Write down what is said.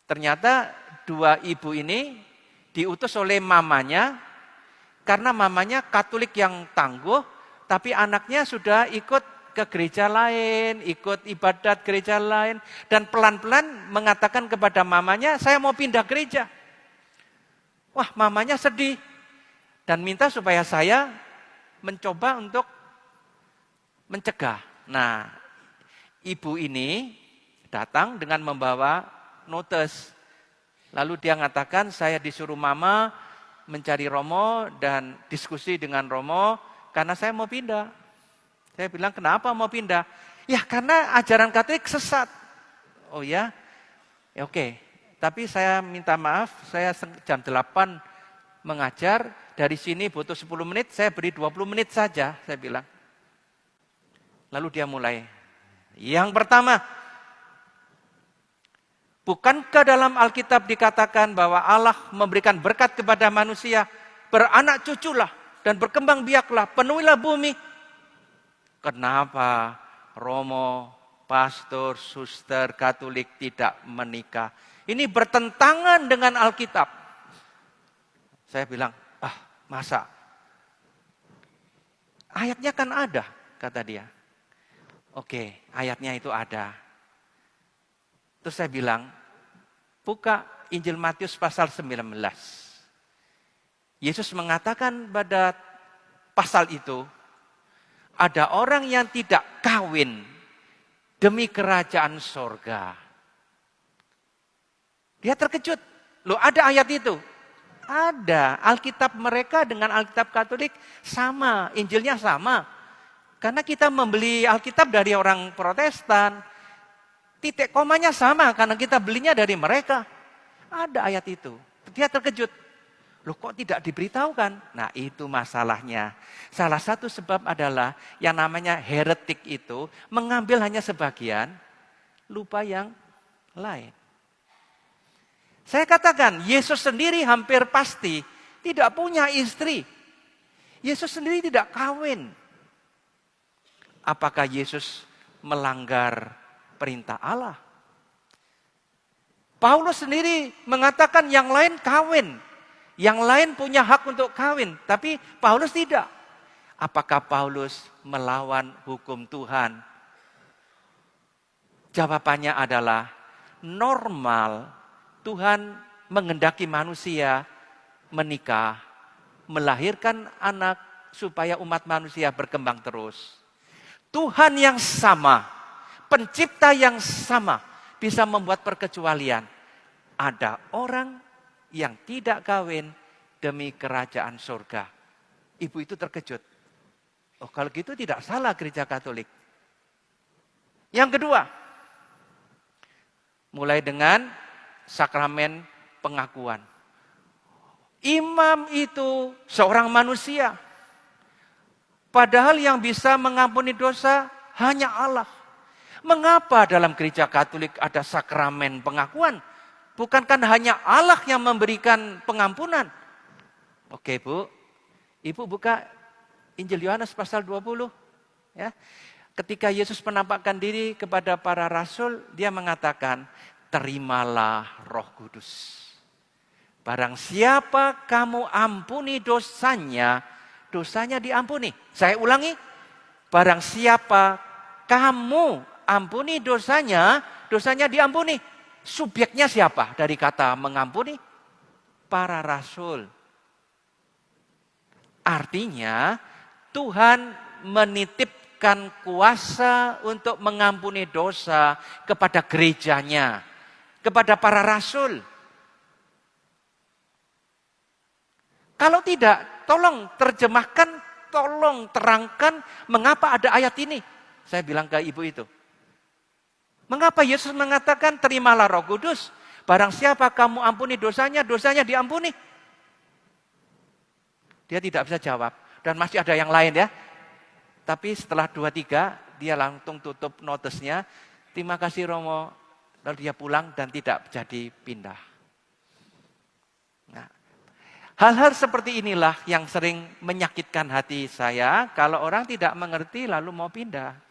Ternyata dua ibu ini diutus oleh mamanya, karena mamanya Katolik yang tangguh, tapi anaknya sudah ikut ke gereja lain, ikut ibadat gereja lain, dan pelan-pelan mengatakan kepada mamanya, saya mau pindah gereja. Wah, mamanya sedih, dan minta supaya saya mencoba untuk mencegah. Nah, ibu ini datang dengan membawa notes. Lalu dia mengatakan, saya disuruh mama mencari Romo dan diskusi dengan Romo karena saya mau pindah. Saya bilang, kenapa mau pindah? Ya karena ajaran Katolik sesat. Oh ya? Ya oke. Tapi saya minta maaf, saya jam 8 mengajar, dari sini butuh 10 menit, saya beri 20 menit saja, saya bilang. Lalu dia mulai. Yang pertama, bukankah dalam Alkitab dikatakan bahwa Allah memberikan berkat kepada manusia, beranak cuculah dan berkembang biaklah, penuhilah bumi. Kenapa Romo, pastor, suster Katolik tidak menikah? Ini bertentangan dengan Alkitab. Saya bilang, masa? Ayatnya kan ada, kata dia. Oke, ayatnya itu ada. Terus saya bilang, buka Injil Matius pasal 19. Yesus mengatakan pada pasal itu, ada orang yang tidak kawin demi kerajaan sorga. Dia terkejut. Loh, ada ayat itu? Ada. Alkitab mereka dengan Alkitab Katolik sama, Injilnya sama. Karena kita membeli Alkitab dari orang Protestan, titik komanya sama karena kita belinya dari mereka. Ada ayat itu. Dia terkejut. Loh, kok tidak diberitahukan? Nah, itu masalahnya. Salah satu sebab adalah yang namanya heretik itu mengambil hanya sebagian, lupa yang lain. Saya katakan, Yesus sendiri hampir pasti tidak punya istri. Yesus sendiri tidak kawin. Apakah Yesus melanggar perintah Allah? Paulus sendiri mengatakan yang lain kawin. Yang lain punya hak untuk kawin. Tapi Paulus tidak. Apakah Paulus melawan hukum Tuhan? Jawabannya adalah normal. Tuhan menghendaki manusia menikah, melahirkan anak supaya umat manusia berkembang terus. Tuhan yang sama, pencipta yang sama, bisa membuat perkecualian. Ada orang yang tidak kawin demi kerajaan surga. Ibu itu terkejut. Oh, kalau gitu tidak salah gereja Katolik. Yang kedua, mulai dengan sakramen pengakuan. Imam itu seorang manusia. Padahal yang bisa mengampuni dosa hanya Allah. Mengapa dalam gereja Katolik ada sakramen pengakuan? Bukankah hanya Allah yang memberikan pengampunan? Oke, Bu. Ibu buka Injil Yohanes pasal 20. Ya. Ketika Yesus menampakkan diri kepada para rasul, dia mengatakan, terimalah Roh Kudus. Barang siapa kamu ampuni dosanya, dosanya diampuni. Saya ulangi, barang siapa kamu ampuni dosanya, dosanya diampuni. Subjeknya siapa dari kata mengampuni? Para rasul. Artinya Tuhan menitipkan kuasa untuk mengampuni dosa kepada gerejanya, kepada para rasul. Kalau tidak, tolong terjemahkan, tolong terangkan mengapa ada ayat ini. Saya bilang ke ibu itu. Mengapa Yesus mengatakan terimalah Roh Kudus? Barang siapa kamu ampuni dosanya, dosanya diampuni. Dia tidak bisa jawab. Dan masih ada yang lain ya. Tapi setelah 2-3, dia langsung tutup notesnya. Terima kasih Romo. Lalu dia pulang dan tidak jadi pindah. Nah, hal-hal seperti inilah yang sering menyakitkan hati saya. Kalau orang tidak mengerti lalu mau pindah.